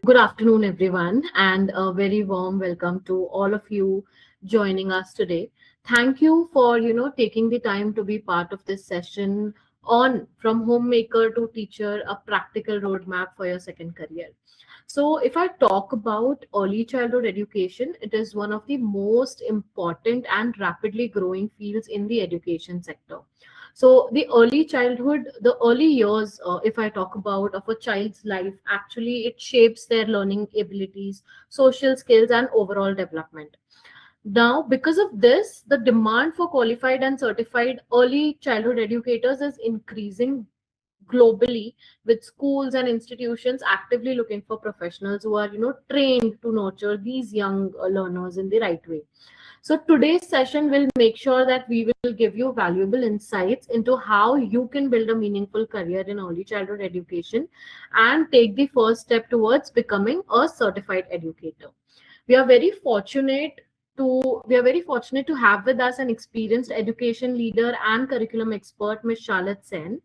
Good afternoon, everyone, and a very warm welcome to all of you joining us today. Thank you for taking the time to be part of this session on from homemaker to teacher, a practical roadmap for your second career. So, if I talk about early childhood education, it is one of the most important and rapidly growing fields in the education sector. So the early years, if I talk about of a child's life, actually it shapes their learning abilities, social skills, and overall development. Now, because of this, the demand for qualified and certified early childhood educators is increasing globally, with schools and institutions actively looking for professionals who are trained to nurture these young learners in the right way. So today's session will make sure that we will give you valuable insights into how you can build a meaningful career in early childhood education and take the first step towards becoming a certified educator. We are very fortunate to have with us an experienced education leader and curriculum expert, Ms. Charlotte Sen.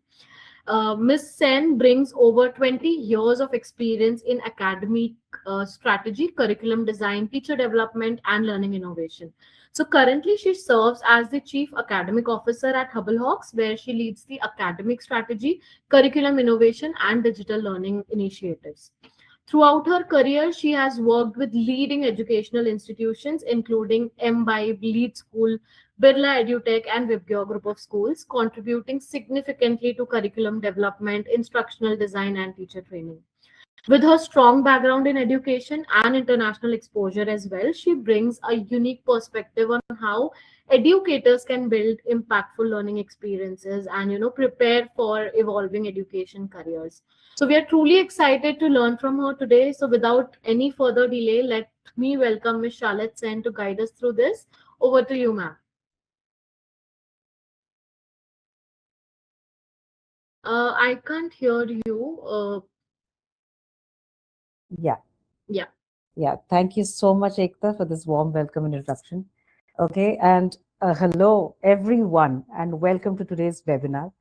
Ms. Sen brings over 20 years of experience in academic strategy, curriculum design, teacher development, and learning innovation. So currently, she serves as the Chief Academic Officer at HubbleHox, where she leads the academic strategy, curriculum innovation, and digital learning initiatives. Throughout her career, she has worked with leading educational institutions, including MBIBE, Lead School, Birla EduTech, and Vibgyor Group of Schools, contributing significantly to curriculum development, instructional design, and teacher training. With her strong background in education and international exposure as well, she brings a unique perspective on how educators can build impactful learning experiences and prepare for evolving education careers. So we are truly excited to learn from her today. So without any further delay, let me welcome Ms. Charlotte Sen to guide us through this. Over to you, ma'am. I can't hear you. Yeah, Yeah. yeah. Thank you so much, Ekta, for this warm welcome and introduction. Okay, and hello, everyone, and welcome to today's webinar.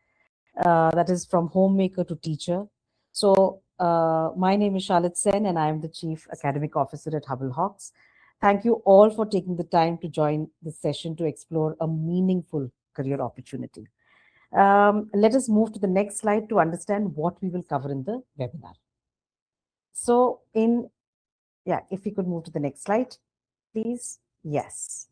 That is from homemaker to teacher. So, my name is Charlotte Sen, and I am the Chief Academic Officer at HubbleHox. Thank you all for taking the time to join this session to explore a meaningful career opportunity. Let us move to the next slide to understand what we will cover in the webinar. So, yeah, if we could move to the next slide, please. Yes.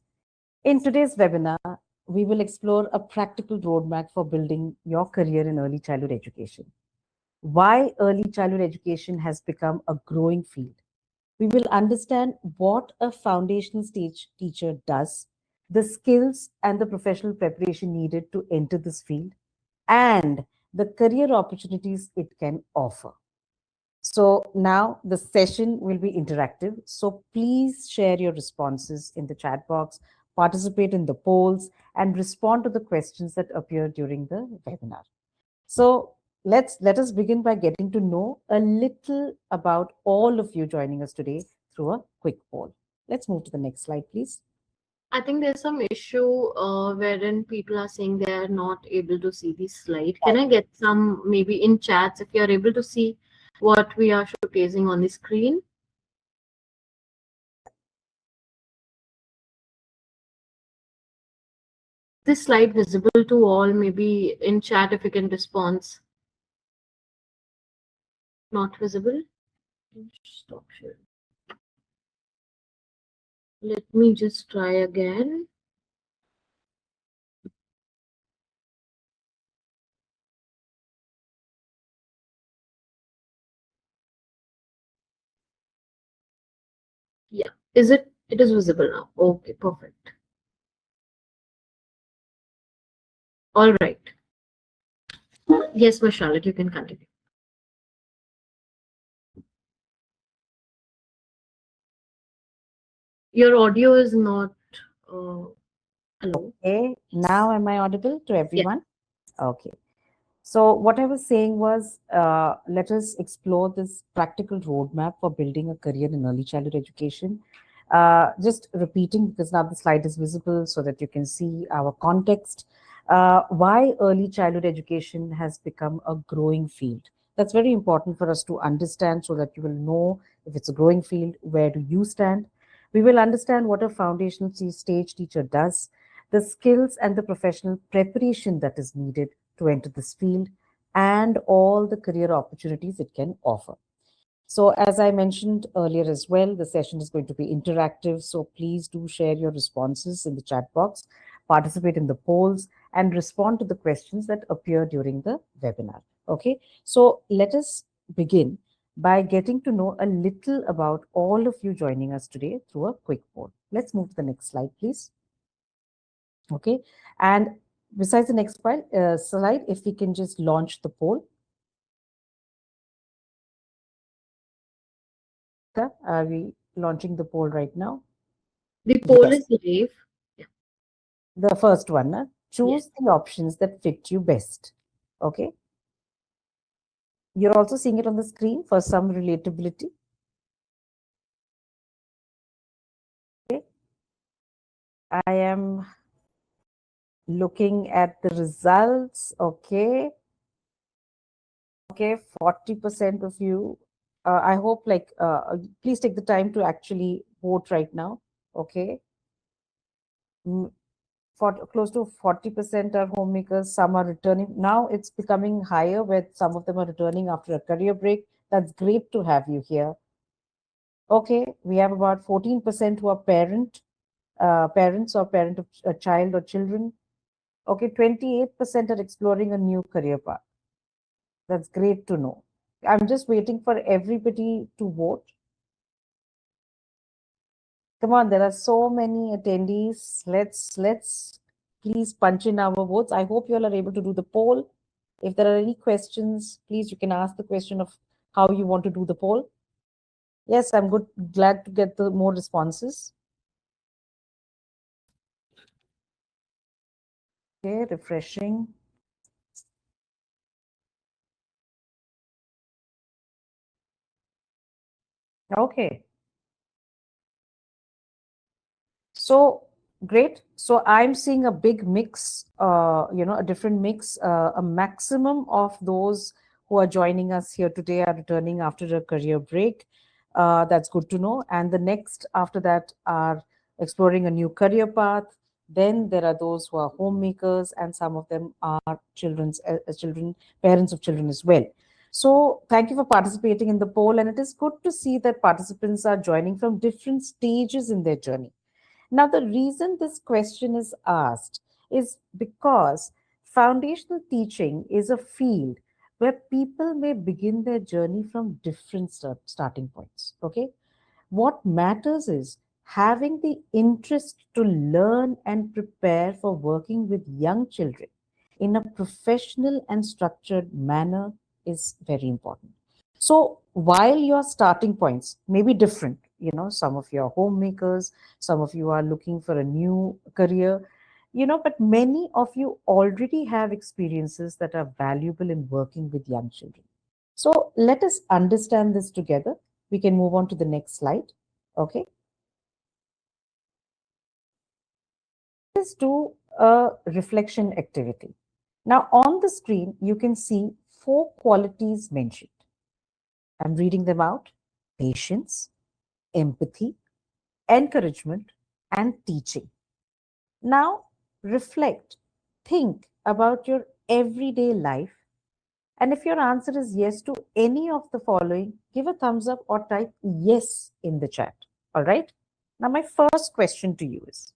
In today's webinar, we will explore a practical roadmap for building your career in early childhood education. Why early childhood education has become a growing field. We will understand what a foundational stage teacher does, the skills and the professional preparation needed to enter this field, and the career opportunities it can offer. So now the session will be interactive. So please share your responses in the chat box, participate in the polls, and respond to the questions that appear during the webinar. So let us begin by getting to know a little about all of you joining us today through a quick poll. Let's move to the next slide, please. I think there's some issue wherein people are saying they are not able to see the slide. Can I get some maybe in chats if you're able to see what we are showcasing on the screen? This slide visible to all? Maybe in chat if you can respond. Not visible. Stop sharing. Let me just try again. Yeah, it is visible now. Okay, perfect. All right. Yes, Ms. Charlotte, you can continue. Your audio is not hello. Okay, now am I audible to Yes. everyone? Okay. So what I was saying was, let us explore this practical roadmap for building a career in early childhood education. Just repeating because now the slide is visible so that you can see our context. Why early childhood education has become a growing field. That's very important for us to understand so that you will know if it's a growing field, where do you stand. We will understand what a foundational stage teacher does, the skills and the professional preparation that is needed to enter this field, and all the career opportunities it can offer. So, as I mentioned earlier as well, the session is going to be interactive. So, please do share your responses in the chat box, participate in the polls, and respond to the questions that appear during the webinar. Okay, so let us begin by getting to know a little about all of you joining us today through a quick poll. Let's move to the next slide, please. Okay, and besides the next slide, if we can just launch the poll. Are we launching the poll right now? The poll Yes. is live. Yeah. The first one, Yes. choose the options that fit you best. Okay. You're also seeing it on the screen for some relatability. Okay. I am looking at the results. Okay. Okay. 40% of you. I hope, please take the time to actually vote right now. Okay. For close to 40% are homemakers, some are returning. Now it's becoming higher where some of them are returning after a career break. That's great to have you here. Okay, we have about 14% who are parents or parent of a child or children. Okay, 28% are exploring a new career path. That's great to know. I'm just waiting for everybody to vote. Come on, there are so many attendees. Let's please punch in our votes. I hope you all are able to do the poll. If there are any questions, please you can ask the question of how you want to do the poll. Yes, I'm good. Glad to get the more responses. Okay, refreshing. Okay. So great. So I'm seeing a big mix, a different mix. A maximum of those who are joining us here today are returning after a career break. That's good to know. And the next after that are exploring a new career path. Then there are those who are homemakers, and some of them are parents of children as well. So thank you for participating in the poll, and it is good to see that participants are joining from different stages in their journey. Now, the reason this question is asked is because foundational teaching is a field where people may begin their journey from different starting points. Okay. What matters is having the interest to learn and prepare for working with young children in a professional and structured manner is very important. So while your starting points may be different, some of you are homemakers, some of you are looking for a new career, but many of you already have experiences that are valuable in working with young children. So let us understand this together. We can move on to the next slide. Okay. Let's do a reflection activity. Now, on the screen, you can see 4 qualities mentioned. I'm reading them out: patience, empathy, encouragement, and teaching. Now, reflect, think about your everyday life. And if your answer is yes to any of the following, give a thumbs up or type yes in the chat. All right. Now, my first question to you is: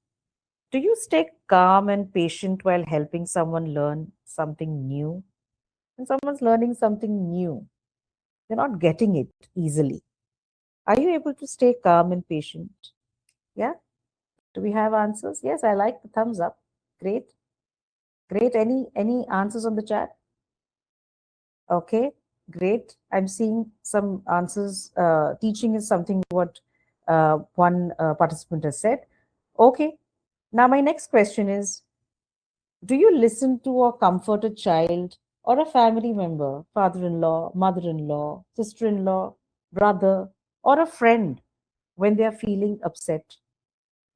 do you stay calm and patient while helping someone learn something new? When someone's learning something new, they're not getting it easily. Are you able to stay calm and patient? Yeah. Do we have answers? Yes, I like the thumbs up. Great. Great. Any answers on the chat? Okay, great. I'm seeing some answers. Teaching is something what one participant has said. Okay. Now my next question is: do you listen to or comfort a child or a family member, father-in-law, mother-in-law, sister-in-law, brother, or a friend when they are feeling upset?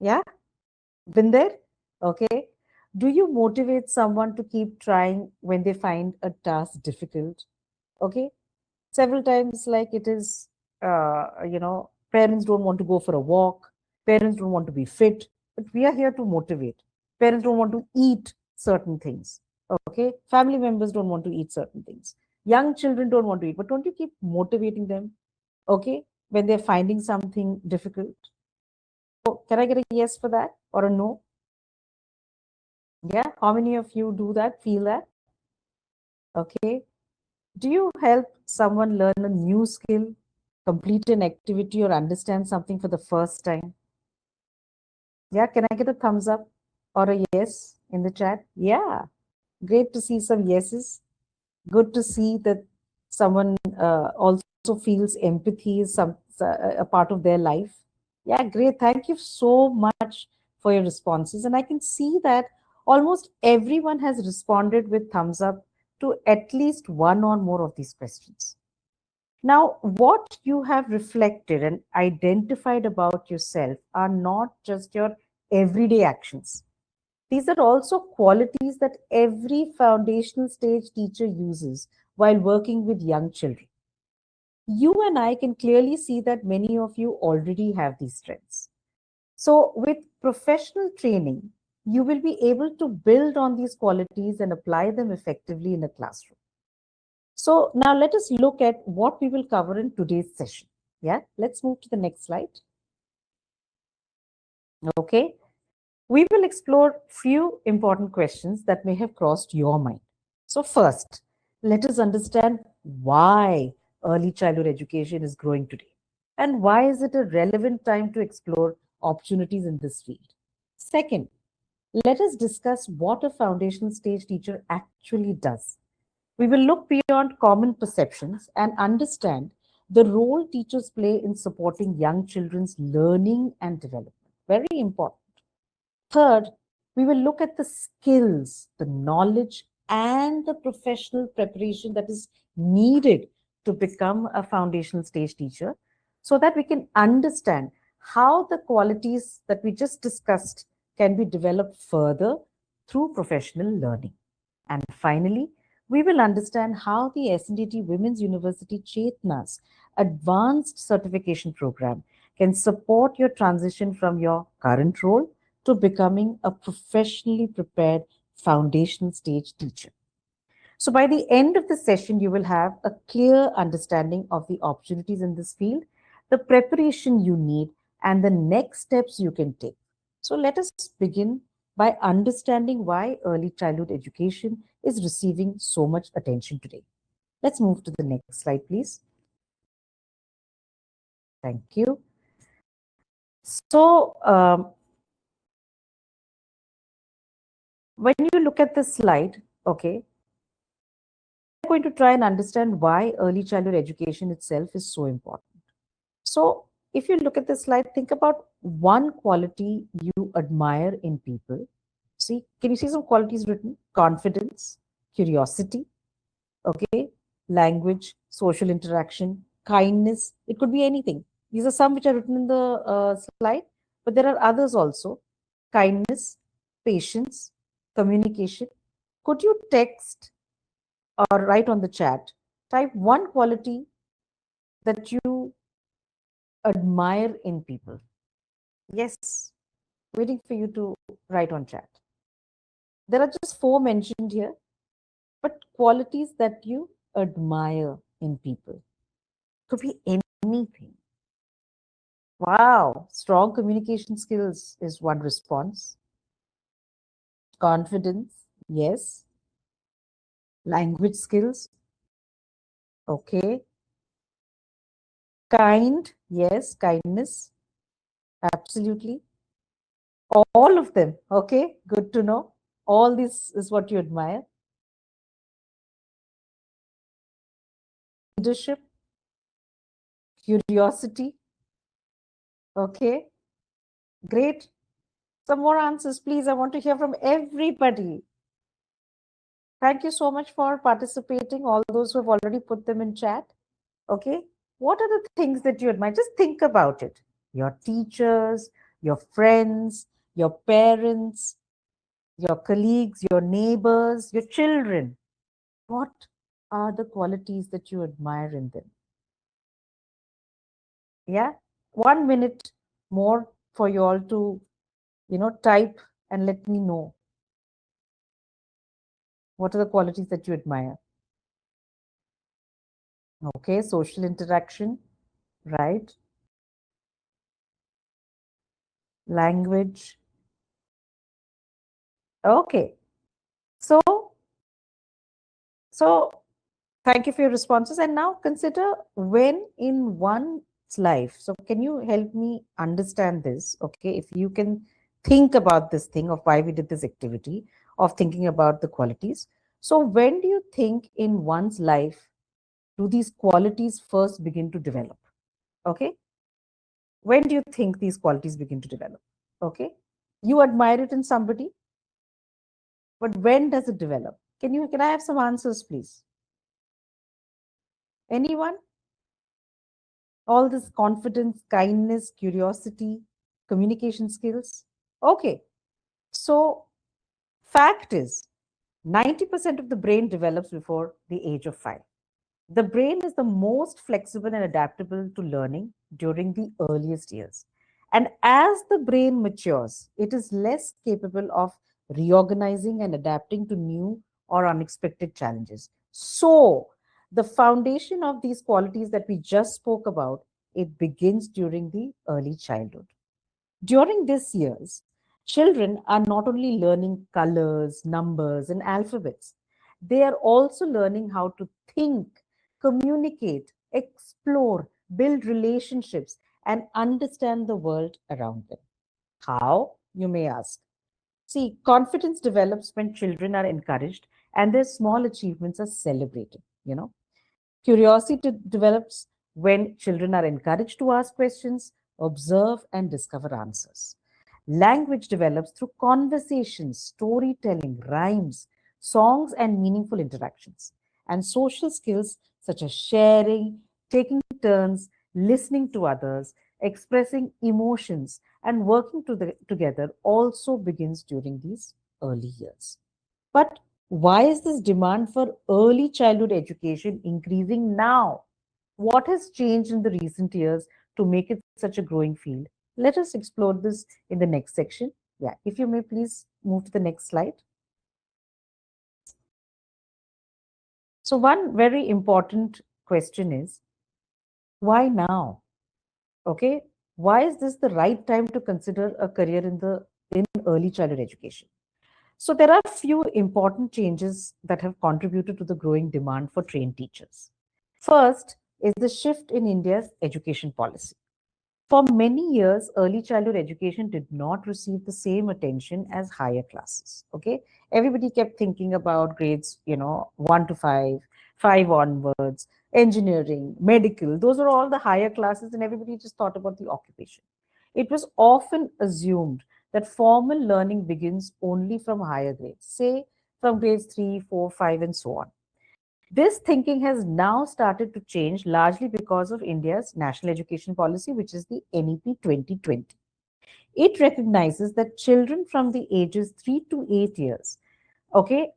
Yeah, been there? Okay. Do you motivate someone to keep trying when they find a task difficult? Okay. Several times, like it is, parents don't want to go for a walk, parents don't want to be fit, but we are here to motivate. Parents don't want to eat certain things. Okay, family members don't want to eat certain things. Young children don't want to eat, but don't you keep motivating them? Okay, when they're finding something difficult. So, can I get a yes for that or a no? Yeah, how many of you do that? Feel that? Okay. Do you help someone learn a new skill, complete an activity, or understand something for the first time? Yeah, can I get a thumbs up or a yes in the chat? Yeah, great to see some yeses. Good to see that someone also feels empathy is a part of their life. Yeah, great. Thank you so much for your responses. And I can see that almost everyone has responded with thumbs up to at least one or more of these questions. Now, what you have reflected and identified about yourself are not just your everyday actions. These are also qualities that every foundational stage teacher uses while working with young children. You and I can clearly see that many of you already have these strengths. So, with professional training, you will be able to build on these qualities and apply them effectively in a classroom. So now let us look at what we will cover in today's session. Yeah, let's move to the next slide. Okay, we will explore few important questions that may have crossed your mind. So first, let us understand why early childhood education is growing today and why is it a relevant time to explore opportunities in this field. Second, let us discuss what a foundational stage teacher actually does. We will look beyond common perceptions and understand the role teachers play in supporting young children's learning and development. Very important. Third, we will look at the skills, the knowledge, and the professional preparation that is needed to become a foundational stage teacher so that we can understand how the qualities that we just discussed can be developed further through professional learning. And finally, we will understand how the SNDT Women's University CHETNA's advanced certification program can support your transition from your current role to becoming a professionally prepared foundational stage teacher. So, by the end of the session, you will have a clear understanding of the opportunities in this field, the preparation you need, and the next steps you can take. So, let us begin by understanding why early childhood education is receiving so much attention today. Let's move to the next slide, please. Thank you. So, when you look at this slide, okay, we're going to try and understand why early childhood education itself is so important. So, if you look at this slide, think about one quality you admire in people. See, can you see some qualities written? Confidence, curiosity, okay, language, social interaction, kindness. It could be anything. These are some which are written in the slide, but there are others also. Kindness, patience, communication. Could you text or write on the chat? Type one quality that you admire in people. Yes, waiting for you to write on chat. There are just four mentioned here, but qualities that you admire in people. Could be anything. Wow, strong communication skills is one response. Confidence, yes. Language skills, okay. Kind, yes. Kindness, absolutely. All of them, okay. Good to know. All this is what you admire. Leadership, curiosity, okay. Great. Some more answers, please. I want to hear from everybody. Thank you so much for participating, all those who have already put them in chat. Okay. What are the things that you admire? Just think about it. Your teachers, your friends, your parents, your colleagues, your neighbors, your children. What are the qualities that you admire in them? Yeah, 1 minute more for you all to, type and let me know what are the qualities that you admire. Okay, social interaction, right? Language. Okay, so so thank you for your responses. And now consider when in one's life. So, can you help me understand this? Okay, if you can think about this thing of why we did this activity of thinking about the qualities. So, when do you think in one's life do these qualities first begin to develop? Okay, when do you think these qualities begin to develop? Okay, you admire it in somebody, but when does it develop? Can I have some answers, please? Anyone? All this confidence, kindness, curiosity, communication skills. Okay, so fact is 90% of the brain develops before the age of 5. The brain is the most flexible and adaptable to learning during the earliest years. And as the brain matures, it is less capable of reorganizing and adapting to new or unexpected challenges. So, the foundation of these qualities that we just spoke about, it begins during the early childhood. During these years, children are not only learning colors, numbers, and alphabets, they are also learning how to think, communicate, explore, build relationships, and understand the world around them. How, you may ask? See, confidence develops when children are encouraged and their small achievements are celebrated. Curiosity develops when children are encouraged to ask questions, observe, and discover answers. Language develops through conversations, storytelling, rhymes, songs, and meaningful interactions. And social skills such as sharing, taking turns, listening to others, expressing emotions, and working together also begins during these early years. But why is this demand for early childhood education increasing now? What has changed in the recent years to make it such a growing field? Let us explore this in the next section. Yeah, if you may please move to the next slide. So, one very important question is why now? Okay, why is this the right time to consider a career in early childhood education? So there are few important changes that have contributed to the growing demand for trained teachers. First is the shift in India's education policy. For many years, early childhood education did not receive the same attention as higher classes. Okay, everybody kept thinking about grades, 1 to 5, 5 onwards, engineering, medical. Those are all the higher classes, and everybody just thought about the occupation. It was often assumed that formal learning begins only from higher grades, say from grades 3, 4, 5, and so on. This thinking has now started to change largely because of India's national education policy, which is the NEP 2020. It recognizes that children from the ages 3 to 8 years, okay,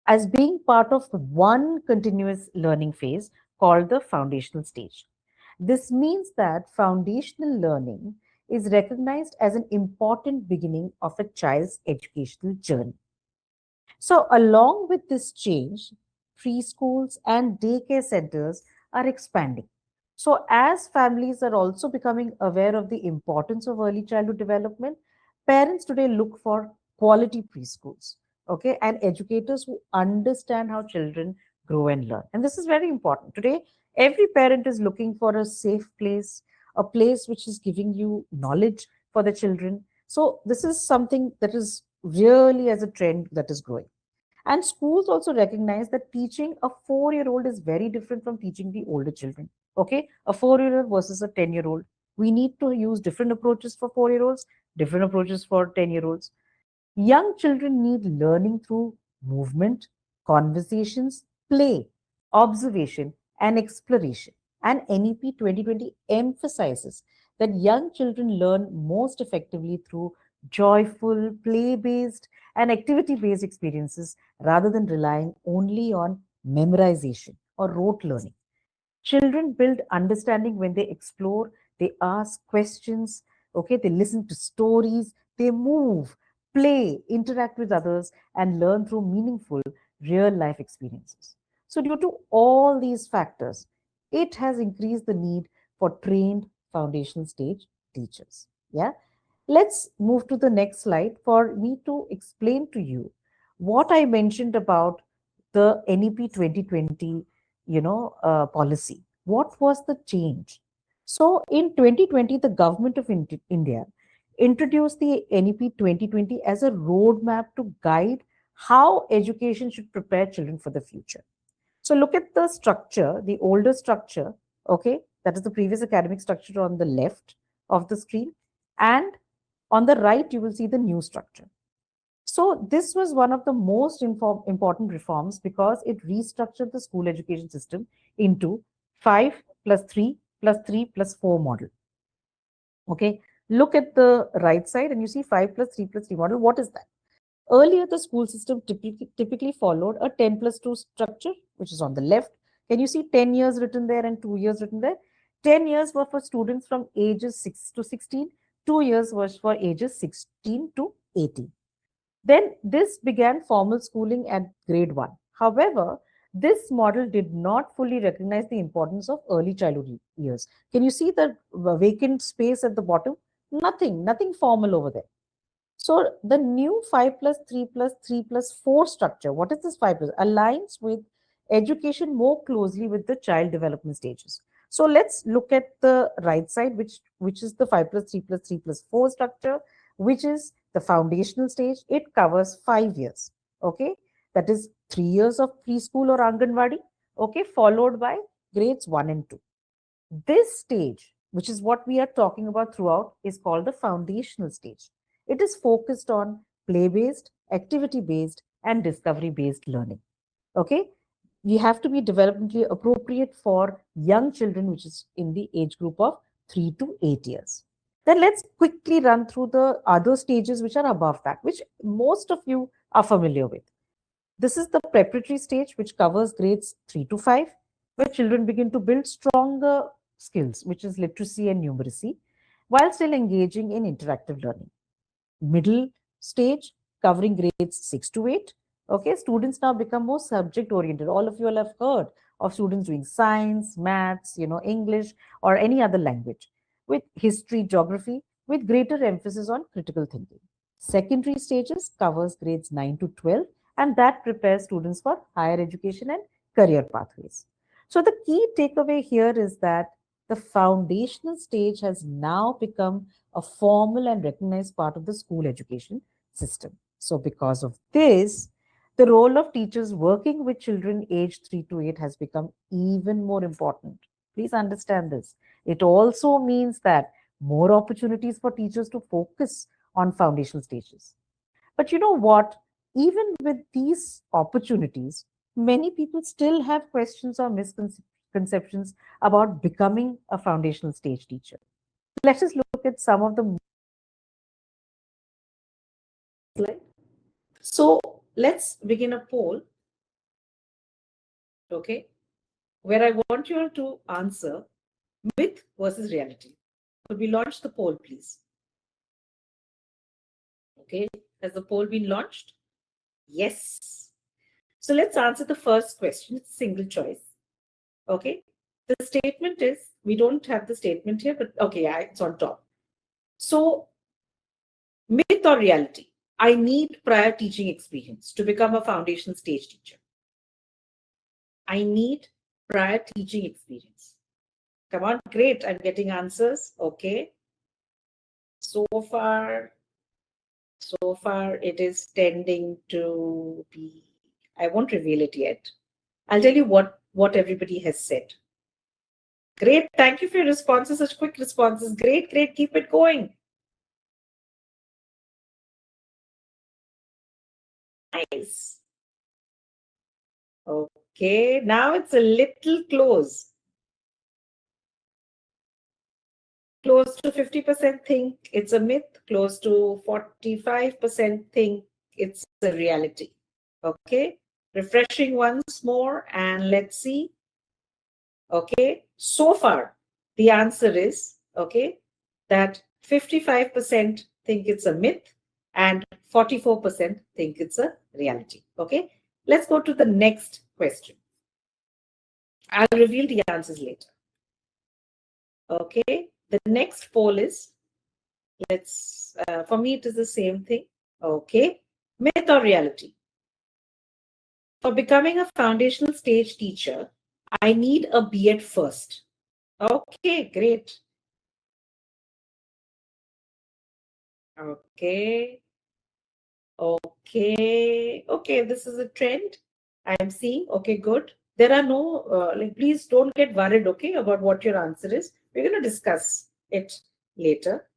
as being part of one continuous learning phase called the foundational stage. This means that foundational learning is recognized as an important beginning of a child's educational journey. So, along with this change, preschools and daycare centers are expanding. So, as families are also becoming aware of the importance of early childhood development, parents today look for quality preschools, okay, and educators who understand how children grow and learn. And this is very important. Today, every parent is looking for a safe place, a place which is giving you knowledge for the children. So, this is something that is really as a trend that is growing. And schools also recognize that teaching a 4-year-old is very different from teaching the older children. Okay, a 4-year-old versus a 10-year-old. We need to use different approaches for 4-year-olds, different approaches for 10-year-olds. Young children need learning through movement, conversations, play, observation, and exploration. And NEP 2020 emphasizes that young children learn most effectively through joyful, play based, and activity based experiences rather than relying only on memorization or rote learning. Children build understanding when they explore, they ask questions, okay, they listen to stories, they move, play, interact with others, and learn through meaningful real life experiences. So, due to all these factors, it has increased the need for trained foundational stage teachers. Yeah. Let's move to the next slide for me to explain to you what I mentioned about the NEP 2020 policy. What was the change? So in 2020, the government of India introduced the NEP 2020 as a roadmap to guide how education should prepare children for the future. So look at the structure, the older structure, okay, that is the previous academic structure on the left of the screen, and on the right you will see the new structure. So this was one of the most important reforms because it restructured the school education system into 5 plus 3 plus 3 plus 4 model. Okay, look at the right side and you see 5 plus 3 plus 3 model. What is that? Earlier, the school system typically followed a 10 plus 2 structure, which is on the left. Can you see 10 years written there and 2 years written there? 10 years were for students from ages 6 to 16, 2 years was for ages 16 to 18. Then this began formal schooling at grade 1. However, this model did not fully recognize the importance of early childhood years. Can you see the vacant space at the bottom? Nothing formal over there. So the new 5 plus 3 plus 3 plus 4 structure, what is this 5 plus? Aligns with education more closely with the child development stages. So let's look at the right side, which is the 5 plus 3 plus 3 plus 4 structure, which is the foundational stage. It covers 5 years. Okay. That is 3 years of preschool or Anganwadi. Okay. Followed by grades 1 and 2. This stage, which is what we are talking about throughout, is called the foundational stage. It is focused on play based, activity based, and discovery based learning. Okay. We have to be developmentally appropriate for young children, which is in the age group of 3 to 8 years. Then let's quickly run through the other stages which are above that, which most of you are familiar with. This is the preparatory stage, which covers grades 3 to 5, where children begin to build stronger skills, which is literacy and numeracy, while still engaging in interactive learning. Middle stage, covering grades 6 to 8. Okay, students now become more subject oriented. All of you all have heard of students doing science, maths, English, or any other language, with history, geography, with greater emphasis on critical thinking. Secondary stages covers grades 9 to 12, and that prepares students for higher education and career pathways. So the key takeaway here is that the foundational stage has now become a formal and recognized part of the school education system. So because of this, the role of teachers working with children aged 3 to 8 has become even more important. Please understand this. It also means that more opportunities for teachers to focus on foundational stages. But you know what? Even with these opportunities, many people still have questions or misconceptions about becoming a foundational stage teacher. Let us look at some of the slides. So let's begin a poll, okay, where I want you all to answer myth versus reality. Could we launch the poll, please? Okay, has the poll been launched? Yes. So let's answer the first question. It's single choice. Okay. The statement is, we don't have the statement here, but okay, yeah, it's on top. So, myth or reality? I need prior teaching experience to become a foundational stage teacher. I need prior teaching experience. Come on, great. I'm getting answers. Okay. So far, it is tending to be, I won't reveal it yet. I'll tell you what everybody has said. Great. Thank you for your responses, such quick responses. Great. Keep it going. Nice. Okay. Now it's a little close. Close to 50% think it's a myth. Close to 45% think it's a reality. Okay. Refreshing once more, and let's see Okay, so far the answer is, okay, that 55% think it's a myth and 44% think it's a reality. Okay, let's go to the next question. I'll reveal the answers later. Okay, the next poll is, for me it is the same thing. Okay, myth or reality? For becoming a foundational stage teacher, I need a B.Ed first. Okay, great. Okay. Okay, this is a trend I'm seeing. Okay, good. There are no, please don't get worried, okay, about what your answer is. We're going to discuss it later.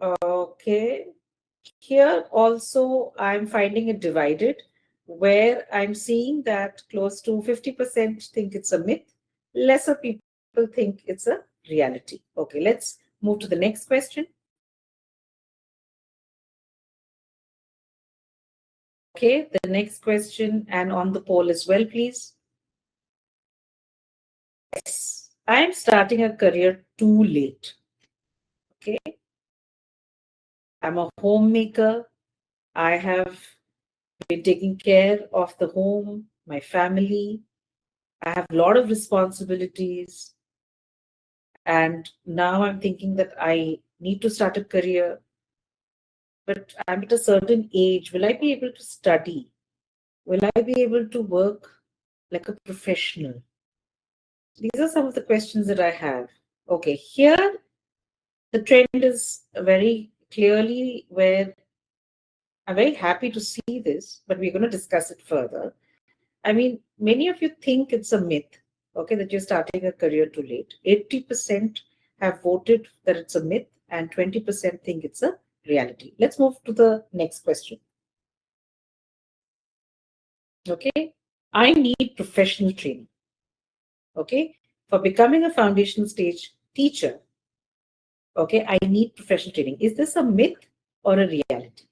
Okay. Here also, I'm finding it divided, where I'm seeing that close to 50% think it's a myth, lesser people think it's a reality. Okay, let's move to the next question. Okay, the next question and on the poll as well, please. Yes, I am starting a career too late. Okay, I'm a homemaker. I have been taking care of the home, my family. I have a lot of responsibilities. And now I'm thinking that I need to start a career, but I'm at a certain age. Will I be able to study? Will I be able to work like a professional? These are some of the questions that I have. Okay, here the trend is very clearly where I'm very happy to see this, but we're going to discuss it further. I mean, many of you think it's a myth, okay, that you're starting a career too late. 80% have voted that it's a myth, and 20% think it's a reality. Let's move to the next question. Okay, I need professional training. Okay, for becoming a foundational stage teacher, okay, I need professional training. Is this a myth or a reality?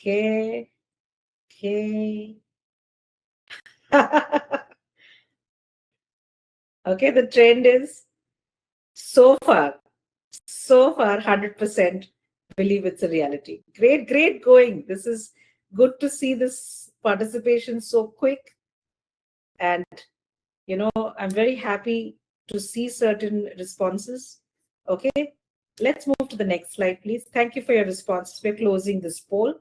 Okay, okay. Okay, the trend is so far, 100% believe it's a reality. Great, great going. This is good to see this participation so quick. And, I'm very happy to see certain responses. Okay, let's move to the next slide, please. Thank you for your responses. We're closing this poll.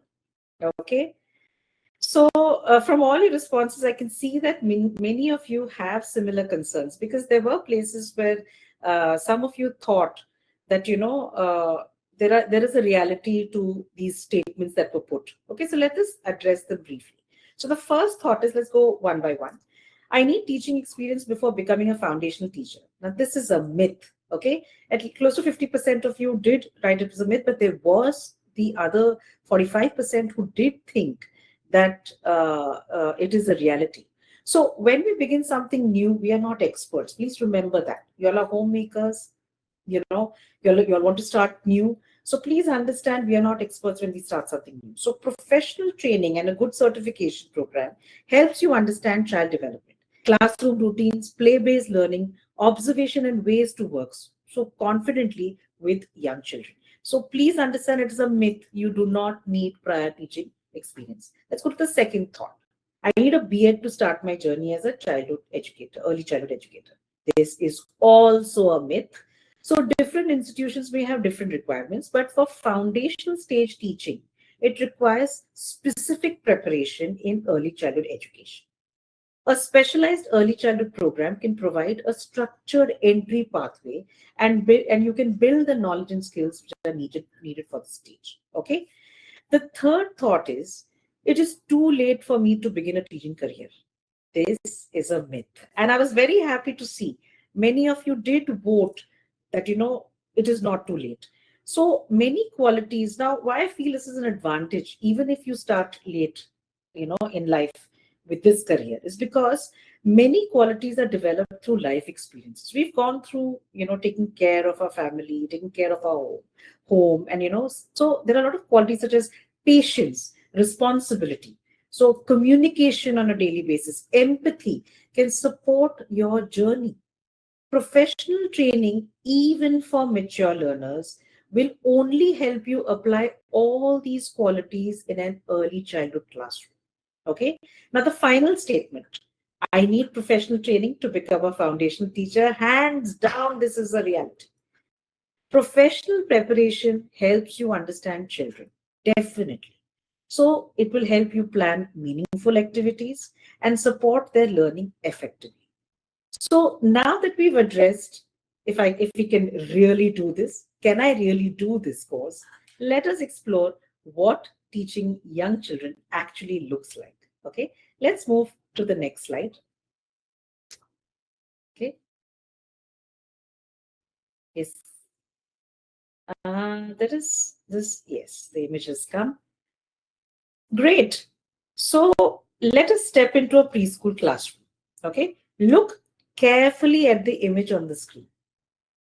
Okay. So from all your responses, I can see that many of you have similar concerns, because there were places where some of you thought that, there is a reality to these statements that were put. Okay, so let us address them briefly. So the first thought is, let's go one by one. I need teaching experience before becoming a foundational teacher. Now, this is a myth. Okay, close to 50% of you did write it was a myth, but there was the other 45% who did think that it is a reality. So when we begin something new, we are not experts. Please remember that. You all are homemakers, you all want to start new. So please understand, we are not experts when we start something new. So professional training and a good certification program helps you understand child development, classroom routines, play-based learning, observation, and ways to work so confidently with young children. So please understand, it is a myth. You do not need prior teaching experience. Let's go to the second thought. I need a B.Ed to start my journey as a childhood educator, early childhood educator. This is also a myth. So different institutions may have different requirements, but for foundational stage teaching, it requires specific preparation in early childhood education. A specialized early childhood program can provide a structured entry pathway, and you can build the knowledge and skills which are needed for the stage. Okay. The third thought is, it is too late for me to begin a teaching career. This is a myth. And I was very happy to see many of you did vote that, it is not too late. So many qualities. Now, why I feel this is an advantage, even if you start late, in life with this career, is because many qualities are developed through life experiences. We've gone through, taking care of our family, taking care of our home. And, so there are a lot of qualities such as patience, responsibility. So communication on a daily basis, empathy can support your journey. Professional training, even for mature learners, will only help you apply all these qualities in an early childhood classroom. Okay. Now, the final statement: I need professional training to become a foundational teacher. Hands down, this is a reality. Professional preparation helps you understand children, definitely. So, it will help you plan meaningful activities and support their learning effectively. So now that we've addressed if we can really do this, can I really do this course? Let us explore what teaching young children actually looks like. Okay, let's move to the next slide. Okay, yes, that is this. Yes, the image has come. Great. So let us step into a preschool classroom. Okay, look carefully at the image on the screen.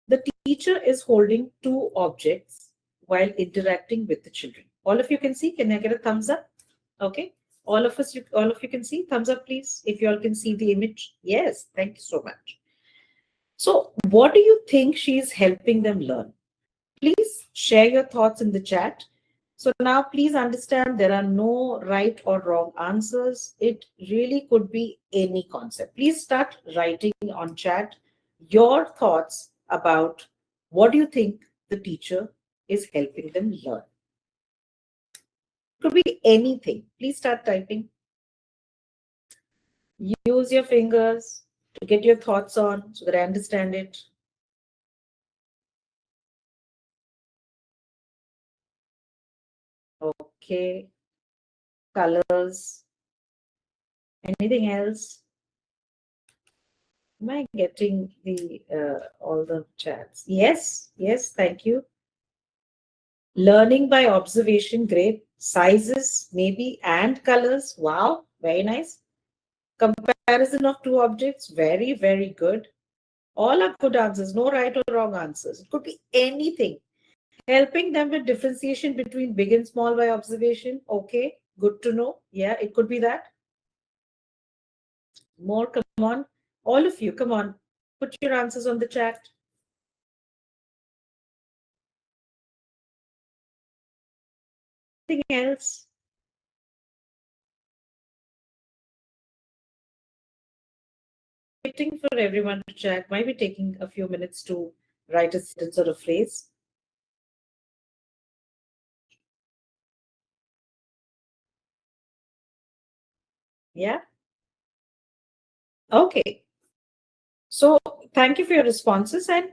The teacher is holding two objects while interacting with the children. All of you can see. Can I get a thumbs up? Okay. All of you can see. Thumbs up, please. If you all can see the image. Yes. Thank you so much. So, what do you think she is helping them learn? Please share your thoughts in the chat. So now please understand there are no right or wrong answers. It really could be any concept. Please start writing on chat your thoughts about what do you think the teacher is helping them learn. Could be anything. Please start typing. Use your fingers to get your thoughts on so that I understand it. Okay. Colors. Anything else? Am I getting the all the chats? Yes, yes, thank you. Learning by observation, great. Sizes, maybe, and colors. Wow, very nice. Comparison of two objects, very, very good. All are good answers, no right or wrong answers. It could be anything. Helping them with differentiation between big and small by observation. Okay, good to know. Yeah, it could be that. More, come on. All of you, come on. Put your answers on the chat. Anything else? Waiting for everyone to chat. Might be taking a few minutes to write a sentence or a phrase. Yeah. Okay. So thank you for your responses. And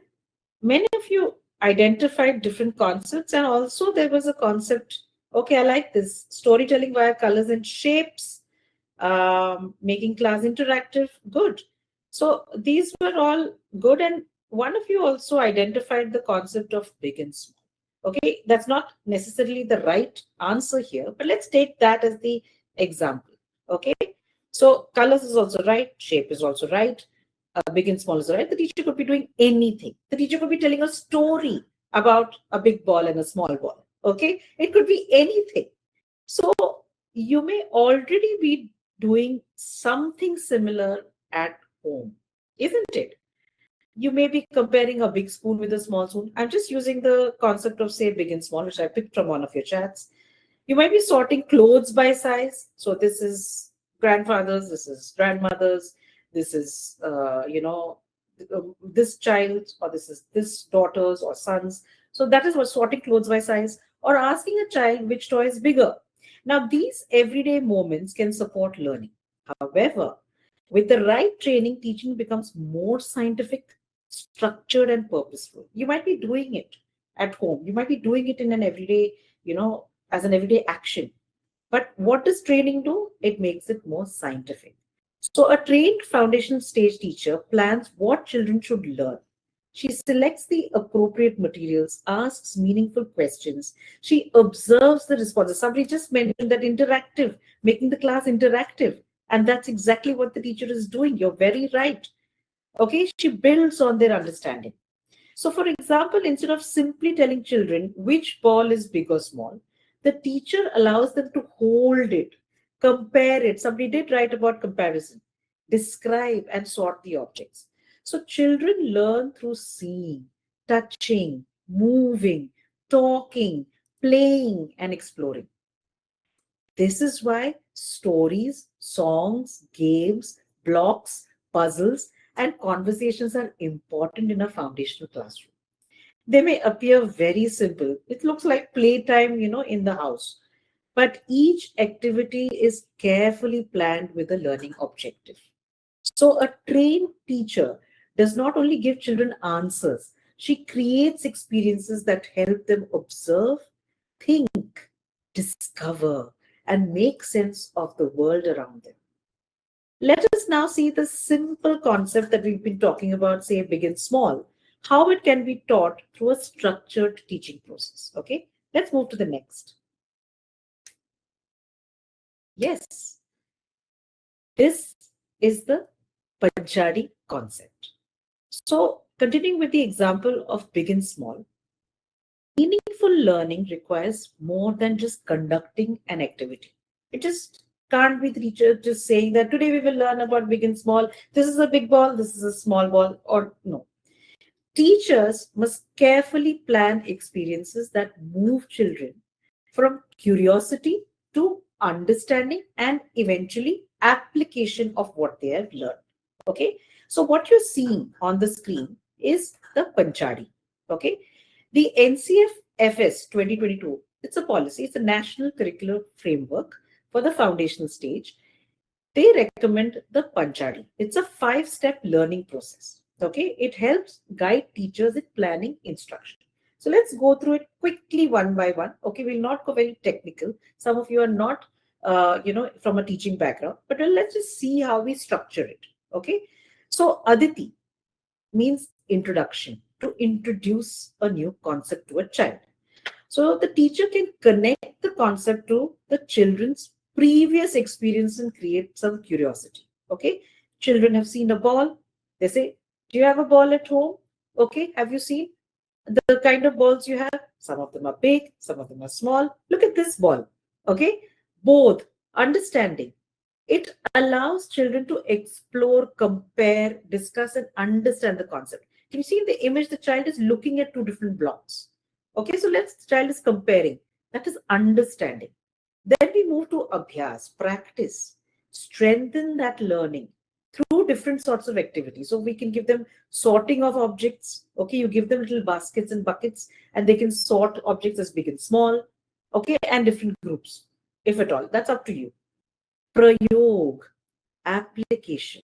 many of you identified different concepts. And also there was a concept. Okay, I like this. Storytelling via colors and shapes, making class interactive. Good. So these were all good. And one of you also identified the concept of big and small. Okay, that's not necessarily the right answer here, but let's take that as the example. Okay, so colors is also right, shape is also right, big and small is right. The teacher could be doing anything. The teacher could be telling a story about a big ball and a small ball. Okay, it could be anything. So you may already be doing something similar at home, isn't it? You may be comparing a big spoon with a small spoon. I'm just using the concept of, say, big and small, which I picked from one of your chats. You might be sorting clothes by size. So this is grandfather's, this is grandmother's, this is, this child, or this is this daughter's or son's. So that is what sorting clothes by size, or asking a child which toy is bigger. Now, these everyday moments can support learning. However, with the right training, teaching becomes more scientific, structured, and purposeful. You might be doing it at home. You might be doing it in an everyday, as an everyday action. But what does training do? It makes it more scientific. So, a trained foundation stage teacher plans what children should learn. She selects the appropriate materials, asks meaningful questions. She observes the responses. Somebody just mentioned that interactive, making the class interactive. And that's exactly what the teacher is doing. You're very right. Okay, she builds on their understanding. So, for example, instead of simply telling children which ball is big or small, the teacher allows them to hold it, compare it. Somebody did write about comparison, describe and sort the objects. So children learn through seeing, touching, moving, talking, playing, and exploring. This is why stories, songs, games, blocks, puzzles, and conversations are important in a foundational classroom. They may appear very simple. It looks like playtime, in the house. But each activity is carefully planned with a learning objective. So a trained teacher does not only give children answers, she creates experiences that help them observe, think, discover, and make sense of the world around them. Let us now see the simple concept that we've been talking about, say big and small, how it can be taught through a structured teaching process. Okay, let's move to the next. Yes, this is the Panchadi concept. So, continuing with the example of big and small, meaningful learning requires more than just conducting an activity. It just can't be the teacher just saying that today we will learn about big and small. This is a big ball, this is a small ball, or no. Teachers must carefully plan experiences that move children from curiosity to understanding and eventually application of what they have learned. Okay, so what you're seeing on the screen is the Panchadi. Okay, the NCFFS 2022, it's a policy, it's a national curricular framework for the foundational stage. They recommend the Panchadi. It's a 5-step learning process. Okay, it helps guide teachers in planning instruction. So let's go through it quickly one by one. Okay, we'll not go very technical. Some of you are not, from a teaching background, but let's just see how we structure it. Okay, so Aditi means introduction, to introduce a new concept to a child. So the teacher can connect the concept to the children's previous experience and create some curiosity. Okay, children have seen a ball. They say, "Do you have a ball at home? Okay, have you seen the kind of balls you have? Some of them are big, some of them are small. Look at this ball." Okay, both understanding. It allows children to explore, compare, discuss, and understand the concept. Can you see in the image the child is looking at two different blocks? Okay, so the child is comparing. That is understanding. Then we move to abhyas, practice, strengthen that learning through different sorts of activities. So we can give them sorting of objects. Okay, you give them little baskets and buckets, and they can sort objects as big and small. Okay, and different groups, if at all. That's up to you. Prayog, application.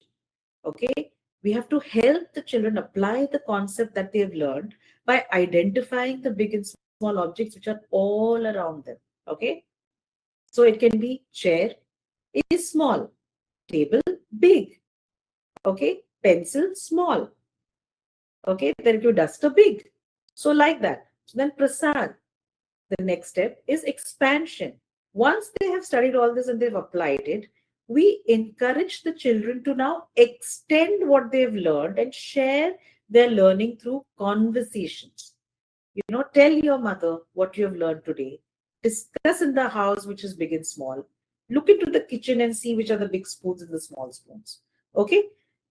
Okay, we have to help the children apply the concept that they have learned by identifying the big and small objects which are all around them. Okay, so it can be chair is small, table big. Okay, pencil small. Okay, then you duster big. So like that. So then prasad, the next step is expansion. Once they have studied all this and they've applied it, we encourage the children to now extend what they've learned and share their learning through conversations. Tell your mother what you have learned today. Discuss in the house which is big and small. Look into the kitchen and see which are the big spoons and the small spoons. Okay.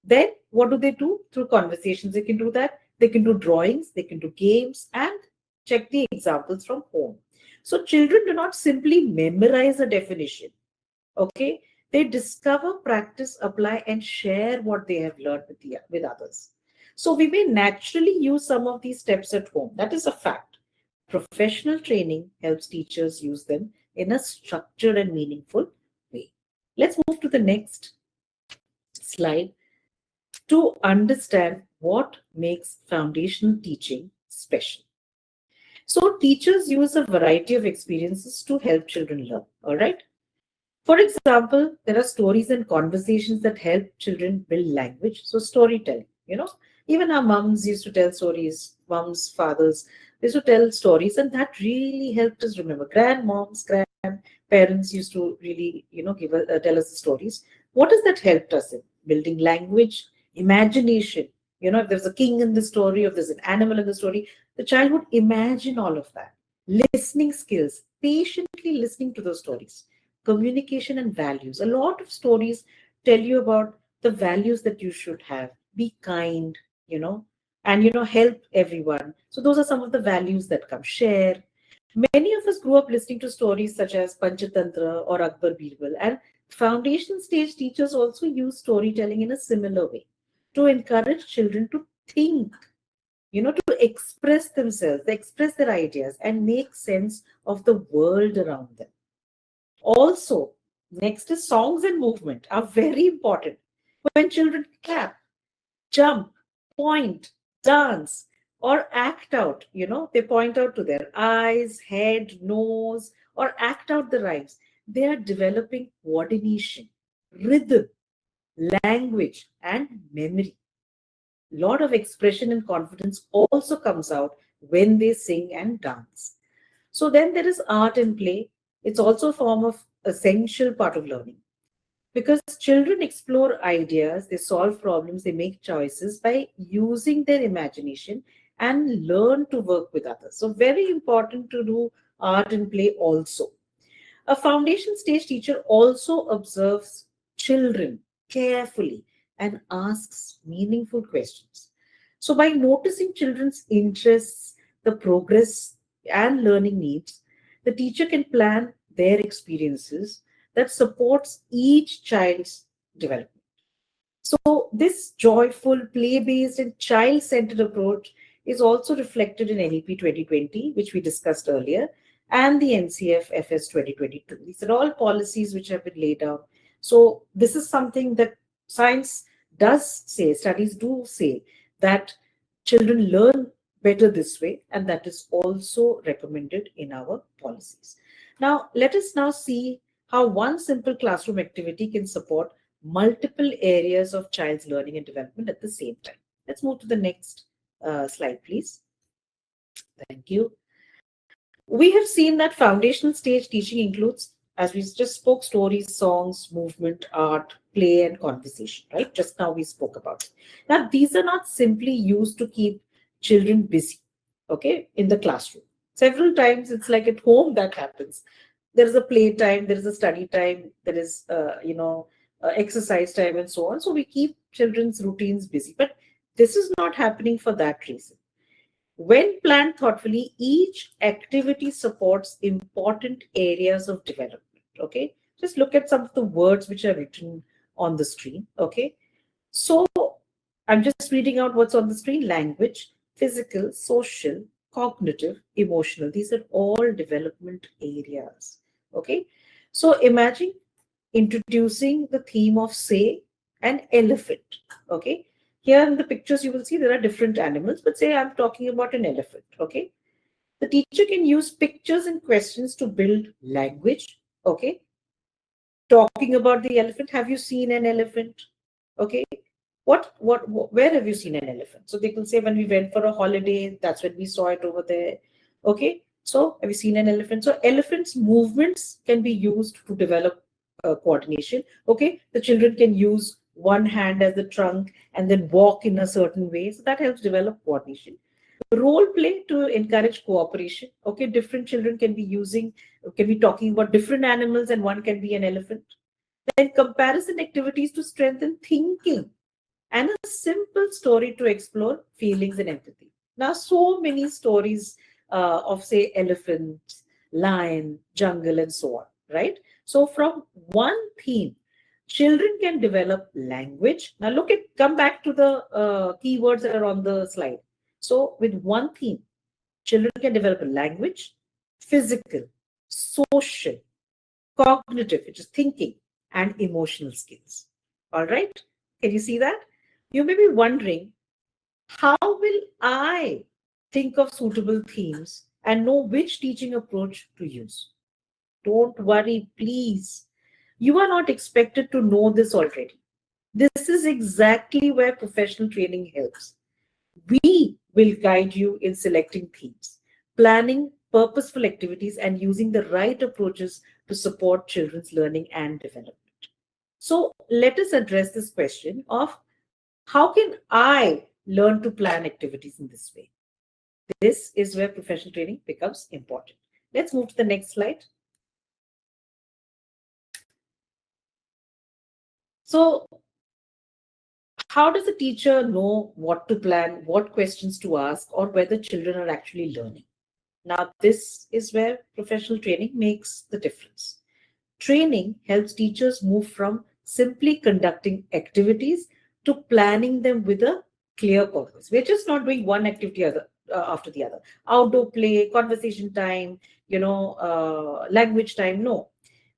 Then what do they do? Through conversations, they can do that. They can do drawings, they can do games, and check the examples from home. So children do not simply memorize a definition. Okay. They discover, practice, apply, and share what they have learned with others. So we may naturally use some of these steps at home. That is a fact. Professional training helps teachers use them in a structured and meaningful way. Let's move to the next slide to understand what makes foundational teaching special. So teachers use a variety of experiences to help children learn. All right. For example, there are stories and conversations that help children build language. So storytelling, even our mums used to tell stories, mums, fathers, they used to tell stories, and that really helped us remember. Grandmoms, grandparents used to really, tell us the stories. What has that helped us in? Building language, imagination. If there's a king in the story, if there's an animal in the story, the child would imagine all of that. Listening skills, patiently listening to those stories. communication and values. A lot of stories tell you about the values that you should have. Be kind, and help everyone. So those are some of the values that come. Share. Many of us grew up listening to stories such as Panchatantra or Akbar Birbal, and foundation stage teachers also use storytelling in a similar way to encourage children to think, to express themselves, express their ideas, and make sense of the world around them. Also, next is songs and movement are very important. When children clap, jump, point, dance, or act out, they point out to their eyes, head, nose, or act out the rhymes. They are developing coordination, rhythm, language, and memory. Lot of expression and confidence also comes out when they sing and dance. So then there is art and play. It's also a form of essential part of learning because children explore ideas, they solve problems, they make choices by using their imagination and learn to work with others. So very important to do art and play also. A foundation stage teacher also observes children carefully and asks meaningful questions. So, by noticing children's interests, the progress, and learning needs, the teacher can plan their experiences that supports each child's development. So, this joyful, play based, and child centered approach is also reflected in NEP 2020, which we discussed earlier, and the NCF FS 2022. These are all policies which have been laid out. So, this is something that science does say, studies do say that children learn better this way, and that is also recommended in our policies. Now, let us now see how one simple classroom activity can support multiple areas of child's learning and development at the same time. Let's move to the next slide, please. Thank you. We have seen that foundational stage teaching includes, as we just spoke, stories, songs, movement, art, play, and conversation, right? Just now we spoke about it. Now, these are not simply used to keep children busy, okay, in the classroom. Several times it's like at home that happens. There is a play time, there is a study time, there is, exercise time, and so on. So we keep children's routines busy. But this is not happening for that reason. When planned thoughtfully, each activity supports important areas of development. Okay, just look at some of the words which are written on the screen. Okay, so I'm just reading out what's on the screen: language, physical, social, cognitive, emotional. These are all development areas. Okay, so imagine introducing the theme of, say, an elephant. Okay, here in the pictures, you will see there are different animals, but say I'm talking about an elephant. Okay, the teacher can use pictures and questions to build language. Okay, talking about the elephant. Have you seen an elephant? Okay, where have you seen an elephant? So they can say when we went for a holiday, that's when we saw it over there. Okay, so have you seen an elephant? So elephants' movements can be used to develop coordination. Okay, the children can use one hand as the trunk and then walk in a certain way. So that helps develop coordination. Role play to encourage cooperation. Okay, different children can be talking about different animals, and one can be an elephant. Then comparison activities to strengthen thinking, and a simple story to explore feelings and empathy. Now, so many stories of, say, elephants, lion, jungle, and so on, right? So, from one theme, children can develop language. Now, come back to the keywords that are on the slide. So, with one theme, children can develop a language, physical, social, cognitive, which is thinking, and emotional skills. All right? Can you see that? You may be wondering, how will I think of suitable themes and know which teaching approach to use? Don't worry, please. You are not expected to know this already. This is exactly where professional training helps. We will guide you in selecting themes, planning purposeful activities, and using the right approaches to support children's learning and development. So let us address this question of, how can I learn to plan activities in this way? This is where professional training becomes important. Let's move to the next slide. So how does a teacher know what to plan, what questions to ask, or whether children are actually learning? Now, this is where professional training makes the difference. Training helps teachers move from simply conducting activities to planning them with a clear purpose. We're just not doing one activity after the other. Outdoor play, conversation time, language time. No,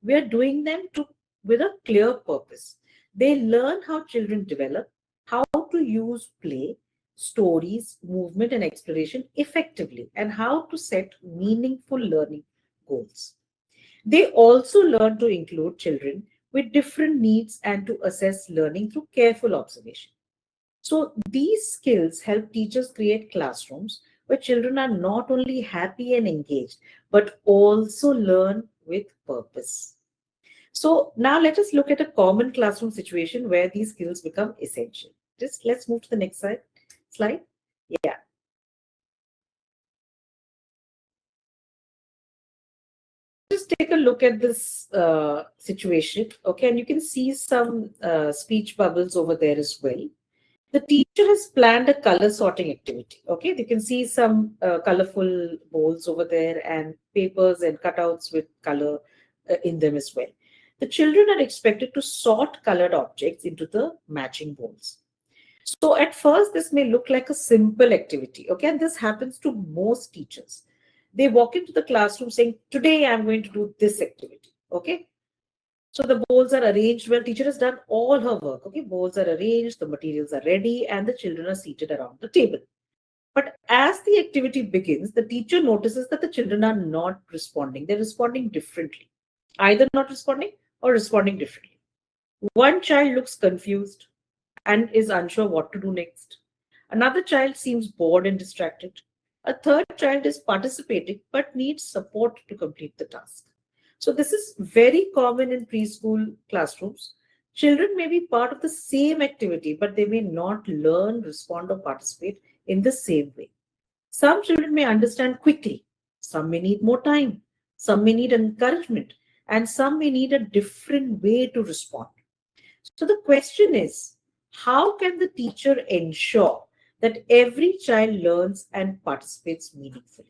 we are doing them with a clear purpose. They learn how children develop, how to use play, stories, movement, and exploration effectively, and how to set meaningful learning goals. They also learn to include children with different needs and to assess learning through careful observation. So, these skills help teachers create classrooms where children are not only happy and engaged, but also learn with purpose. So, now let us look at a common classroom situation where these skills become essential. Just let's move to the next slide. Yeah. Just take a look at this situation, okay, and you can see some speech bubbles over there as well. The teacher has planned a color sorting activity, okay. You can see some colorful bowls over there and papers and cutouts with color in them as well. The children are expected to sort colored objects into the matching bowls. So at first, this may look like a simple activity, okay, and this happens to most teachers. They walk into the classroom saying, "Today I'm going to do this activity," okay. So the bowls are arranged well. Teacher has done all her work, okay. Bowls are arranged, the materials are ready, and the children are seated around the table. But as the activity begins, the teacher notices that the children are not responding. They're responding differently, either not responding or responding differently. One child looks confused and is unsure what to do next. Another child seems bored and distracted. A third child is participating but needs support to complete the task. So, this is very common in preschool classrooms. Children may be part of the same activity, but they may not learn, respond, or participate in the same way. Some children may understand quickly, some may need more time, some may need encouragement, and some may need a different way to respond. So the question is, how can the teacher ensure that every child learns and participates meaningfully?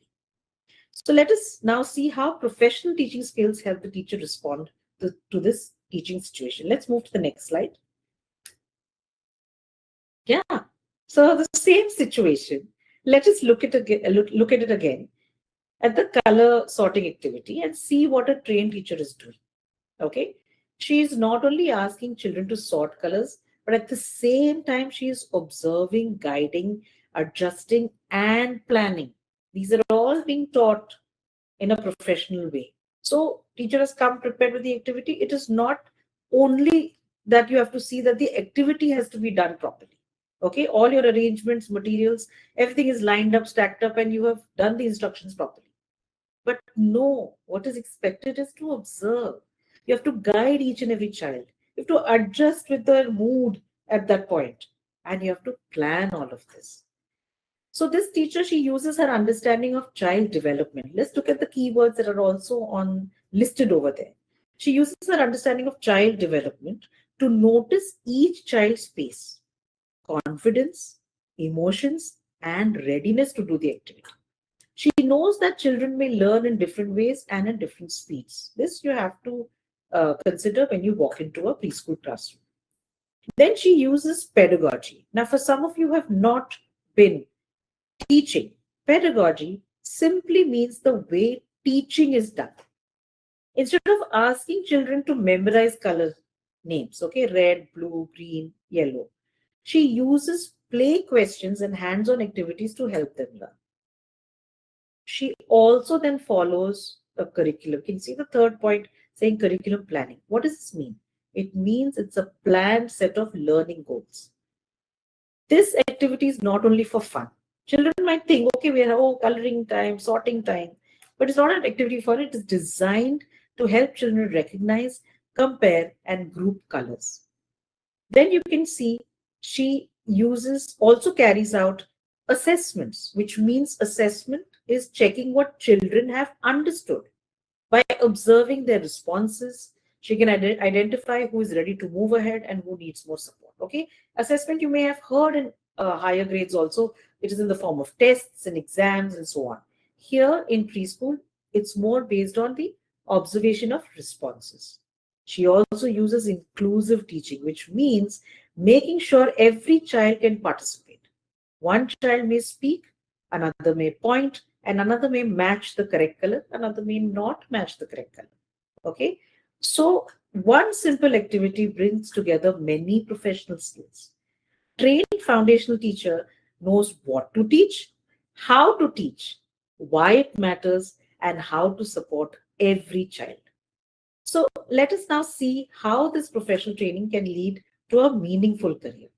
So let us now see how professional teaching skills help the teacher respond to this teaching situation. Let's move to the next slide. Yeah. So the same situation. Let us look at it again at the color sorting activity and see what a trained teacher is doing. Okay. She is not only asking children to sort colors, but at the same time, she is observing, guiding, adjusting, and planning. These are all being taught in a professional way. So, teacher has come prepared with the activity. It is not only that you have to see that the activity has to be done properly. Okay, all your arrangements, materials, everything is lined up, stacked up, and you have done the instructions properly. But no, what is expected is to observe. You have to guide each and every child. You have to adjust with their mood at that point, and you have to plan all of this. So this teacher, she uses her understanding of child development. Let's look at the keywords that are also on listed over there. She uses her understanding of child development to notice each child's pace, confidence, emotions, and readiness to do the activity. She knows that children may learn in different ways and at different speeds. This you have to consider when you walk into a preschool classroom. Then she uses pedagogy. Now, for some of you who have not been teaching, pedagogy simply means the way teaching is done. Instead of asking children to memorize color names, okay, red, blue, green, yellow, she uses play questions and hands-on activities to help them learn. She also then follows a curriculum. Can you see the third point saying curriculum planning? What does this mean? It means it's a planned set of learning goals. This activity is not only for fun. Children might think, okay, we have coloring time, sorting time, but it's not an activity for it. It's designed to help children recognize, compare, and group colors. Then you can see she also carries out assessments, which means assessment is checking what children have understood by observing their responses, She can identify who is ready to move ahead and who needs more support. Okay, assessment you may have heard in higher grades also. It is in the form of tests and exams and so on. Here in preschool, it's more based on the observation of responses. She also uses inclusive teaching, which means making sure every child can participate. One child may speak, another may point, and another may match the correct color, another may not match the correct color. Okay, so one simple activity brings together many professional skills. Trained foundational teacher knows what to teach, how to teach, why it matters, and how to support every child. So let us now see how this professional training can lead to a meaningful career.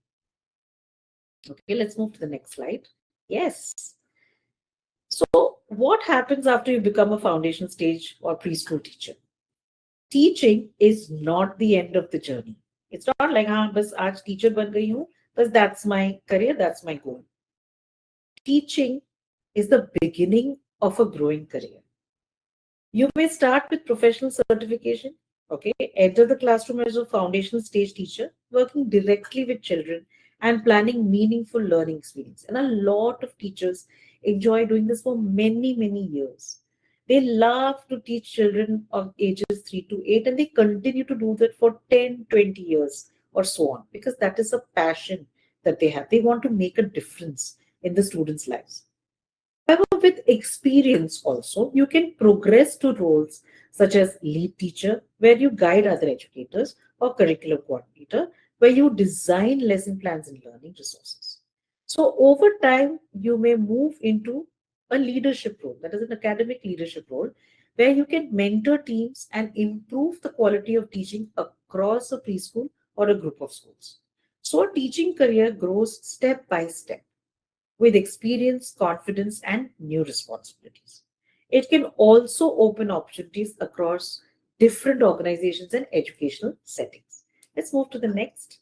Okay, let's move to the next slide. Yes. So what happens after you become a foundation stage or preschool teacher? Teaching is not the end of the journey. It's not like, हाँ बस आज teacher बन गई हूँ, बस that's my career, that's my goal. Teaching is the beginning of a growing career. You may start with professional certification. Okay, enter the classroom as a foundational stage teacher, working directly with children and planning meaningful learning experience. And a lot of teachers enjoy doing this for many, many years. They love to teach children of ages 3 to 8, and they continue to do that for 10, 20 years or so on, because that is a passion that they have. They want to make a difference in the students' lives. However, with experience also, you can progress to roles such as lead teacher, where you guide other educators, or curriculum coordinator, where you design lesson plans and learning resources. So over time, you may move into a leadership role, that is an academic leadership role, where you can mentor teams and improve the quality of teaching across a preschool or a group of schools. So a teaching career grows step by step with experience, confidence, and new responsibilities. It can also open opportunities across different organizations and educational settings. Let's move to the next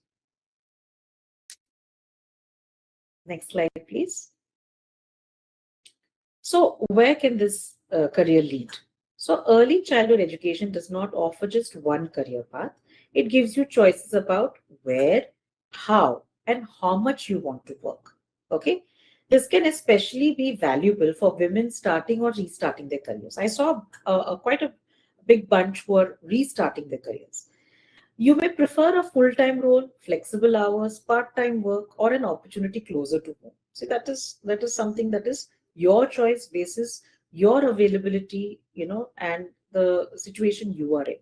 slide, please. So, where can this career lead? So, early childhood education does not offer just one career path. It gives you choices about where, how, and how much you want to work. Okay, this can especially be valuable for women starting or restarting their careers. I saw quite a big bunch who are restarting their careers. You may prefer a full-time role, flexible hours, part-time work, or an opportunity closer to home. See, that is something that is your choice basis, your availability, and the situation you are in.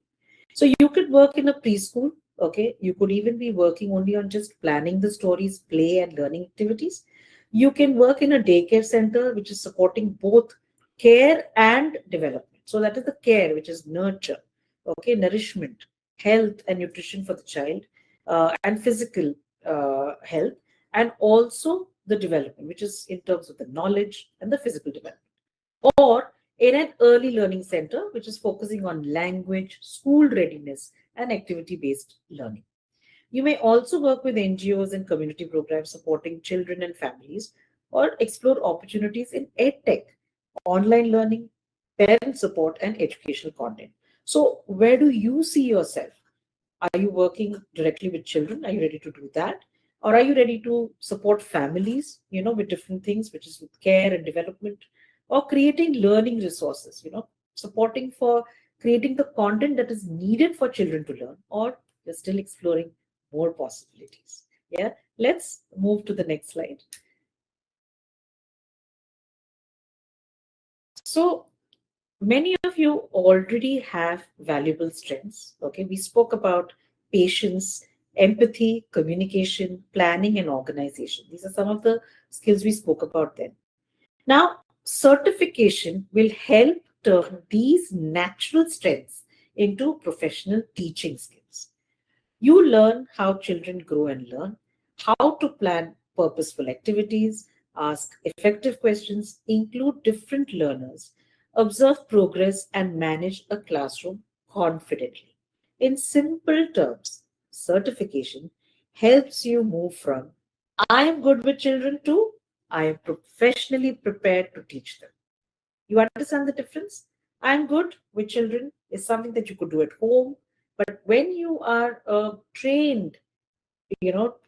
So you could work in a preschool. Okay, you could even be working only on just planning the stories, play, and learning activities. You can work in a daycare center, which is supporting both care and development. So that is the care, which is nurture, okay, nourishment, health and nutrition for the child, and physical health, and also the development, which is in terms of the knowledge and the physical development. Or in an early learning center, which is focusing on language, school readiness, and activity based learning. You may also work with NGOs and community programs supporting children and families, or explore opportunities in EdTech, online learning, parent support, and educational content. So, where do you see yourself? Are you working directly with children? Are you ready to do that? Or are you ready to support families, with different things, which is with care and development, or creating learning resources, supporting for creating the content that is needed for children to learn, or you're still exploring more possibilities? Yeah, let's move to the next slide. So, many of you already have valuable strengths. Okay, we spoke about patience, empathy, communication, planning, and organization. These are some of the skills we spoke about then. Now, certification will help turn these natural strengths into professional teaching skills. You learn how children grow and learn, how to plan purposeful activities, ask effective questions, include different learners, observe progress, and manage a classroom confidently. In simple terms, certification helps you move from I am good with children to I am professionally prepared to teach them. You understand the difference? I'm good with children is something that you could do at home, But when you are a trained,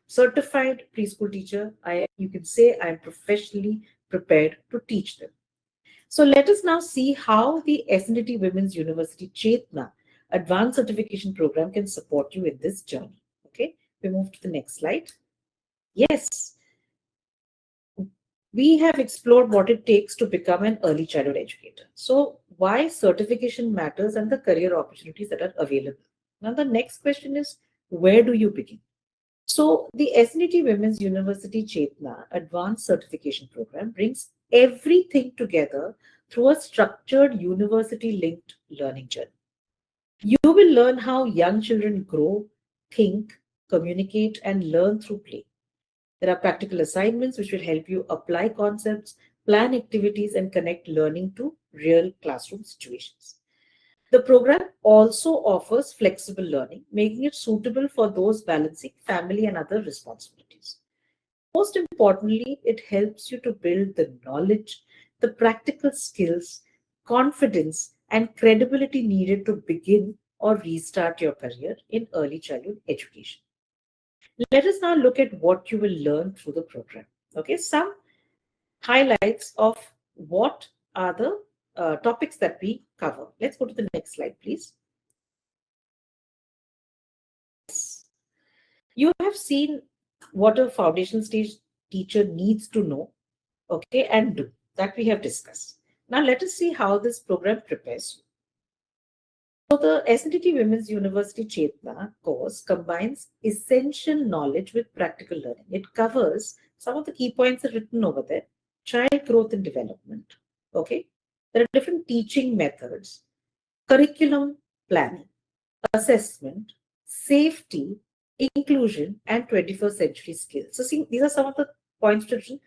certified preschool teacher, you can say I'm professionally prepared to teach them. So let us now see how the SNDT Women's University CHETNA Advanced Certification Program can support you in this journey. Okay, we move to the next slide. Yes, we have explored what it takes to become an early childhood educator. So why certification matters and the career opportunities that are available. Now the next question is, where do you begin? So the SNDT Women's University CHETNA Advanced Certification Program brings everything together through a structured university-linked learning journey. You will learn how young children grow, think, communicate, and learn through play. There are practical assignments which will help you apply concepts, plan activities, and connect learning to real classroom situations. The program also offers flexible learning, making it suitable for those balancing family and other responsibilities. Most importantly, it helps you to build the knowledge, the practical skills, confidence, and credibility needed to begin or restart your career in early childhood education. Let us now look at what you will learn through the program. Okay, some highlights of what are the topics that we cover. Let's go to the next slide, please. You have seen what a foundation stage teacher needs to know, okay, and do. That we have discussed. Now let us see how this program prepares you. So the SNDT Women's University Chetna course combines essential knowledge with practical learning. It covers some of the key points are written over there. Child growth and development. Okay. There are different teaching methods, curriculum planning, assessment, safety, inclusion, and 21st century skills. So see, these are some of the points to mention.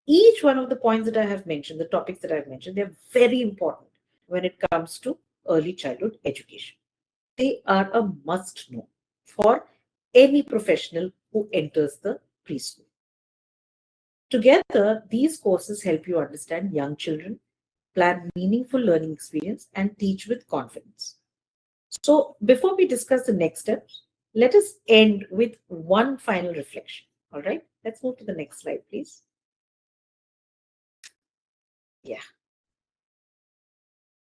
Each one of the points that I have mentioned, the topics that I've mentioned, they're very important when it comes to early childhood education. They are a must know for any professional who enters the preschool. Together, these courses help you understand young children, plan meaningful learning experience, and teach with confidence. So, before we discuss the next steps, let us end with one final reflection. All right, let's move to the next slide, please. Yeah.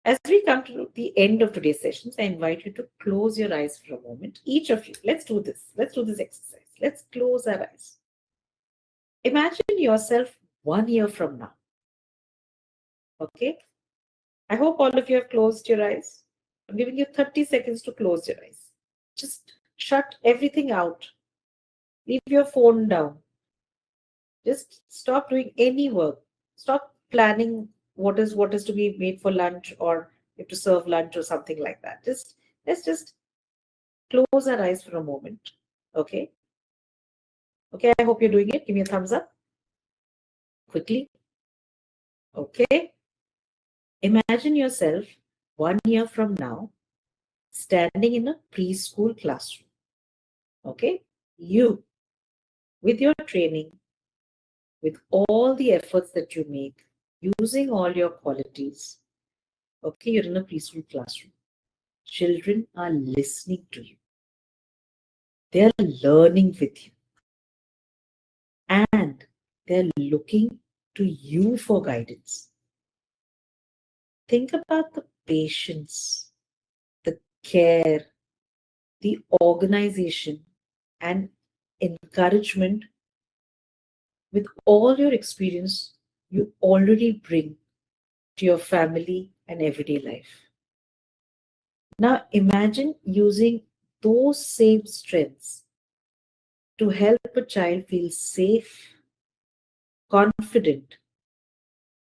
As we come to the end of today's sessions, I invite you to close your eyes for a moment. Each of you, let's do this. Let's do this exercise. Let's close our eyes. Imagine yourself 1 year from now. Okay? I hope all of you have closed your eyes. I'm giving you 30 seconds to close your eyes. Just shut everything out. Leave your phone down. Just stop doing any work. Stop planning what is to be made for lunch, or you have to serve lunch or something like that. Let's just close our eyes for a moment. Okay. Okay, I hope you're doing it. Give me a thumbs up. Quickly. Okay. Imagine yourself 1 year from now standing in a preschool classroom. Okay. You, with your training, with all the efforts that you make, using all your qualities. Okay, you're in a preschool classroom. Children are listening to you. They're learning with you. And they're looking to you for guidance. Think about the patience, the care, the organization, and encouragement with all your experience you already bring to your family and everyday life. Now imagine using those same strengths to help a child feel safe, confident,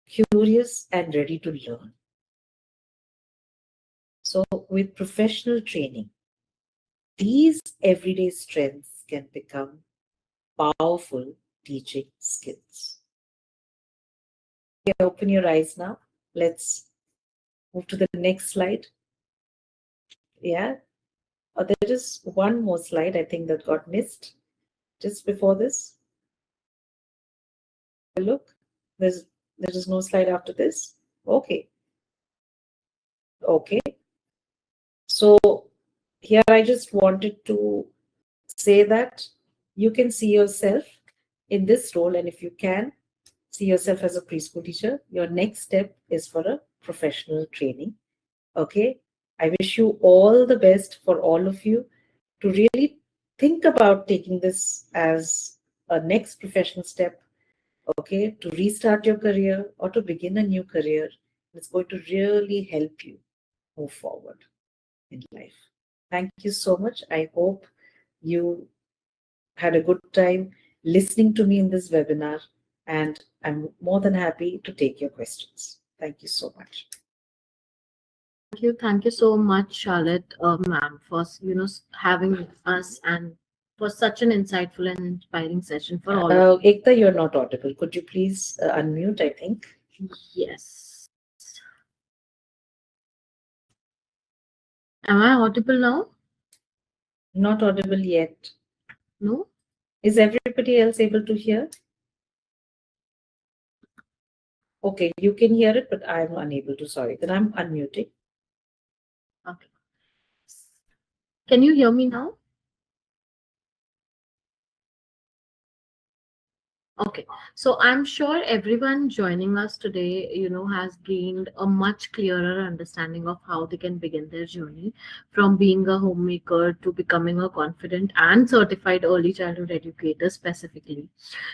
curious, and ready to learn. So, with professional training, these everyday strengths can become powerful teaching skills. Okay, open your eyes now. Let's move to the next slide. Yeah. There is one more slide, I think, that got missed just before this. Look, there is no slide after this. Okay. Okay. So here I just wanted to say that you can see yourself in this role, and if you can see yourself as a preschool teacher, your next step is for a professional training. Okay, I wish you all the best for all of you to really think about taking this as a next professional step, okay, to restart your career or to begin a new career. It's going to really help you move forward in life. Thank you so much. I hope you had a good time listening to me in this webinar, and I'm more than happy to take your questions. Thank you so much. Thank you so much, Charlotte, ma'am, for having us and for such an insightful and inspiring session for all. Ekta, you're not audible. Could you please unmute? I think. Yes. Am I audible now? Not audible yet. No. Is everybody else able to hear? Okay, you can hear it, but I'm unable to. Sorry. Then I'm unmuting. Okay. Can you hear me now? Okay, so I'm sure everyone joining us today, has gained a much clearer understanding of how they can begin their journey from being a homemaker to becoming a confident and certified early childhood educator specifically.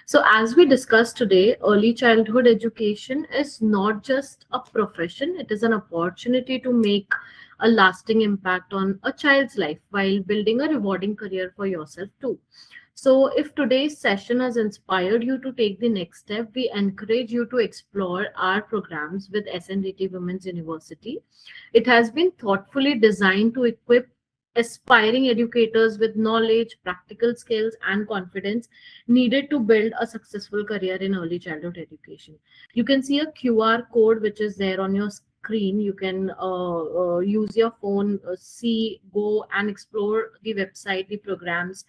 So, as we discussed today, early childhood education is not just a profession, it is an opportunity to make a lasting impact on a child's life while building a rewarding career for yourself too. So, if today's session has inspired you to take the next step, we encourage you to explore our programs with SNDT Women's University. It has been thoughtfully designed to equip aspiring educators with knowledge, practical skills, and confidence needed to build a successful career in early childhood education. You can see a QR code which is there on your screen. You can use your phone, see, go and explore the website, the programs.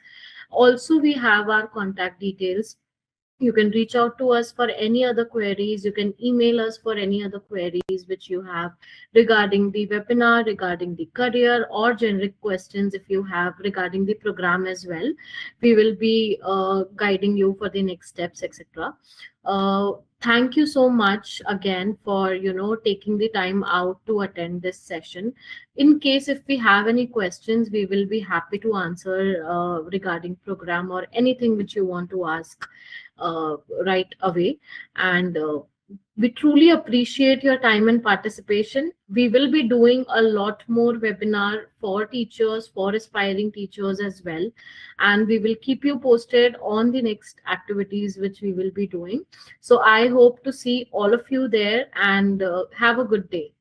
Also, we have our contact details. You can reach out to us for any other queries. You can email us for any other queries which you have regarding the webinar, regarding the career, or generic questions if you have regarding the program as well. We will be guiding you for the next steps, etc. Thank you so much again for taking the time out to attend this session. In case if we have any questions, we will be happy to answer regarding program or anything which you want to ask right away. And we truly appreciate your time and participation. We will be doing a lot more webinar for teachers, for aspiring teachers as well. And we will keep you posted on the next activities which we will be doing. So I hope to see all of you there, and have a good day.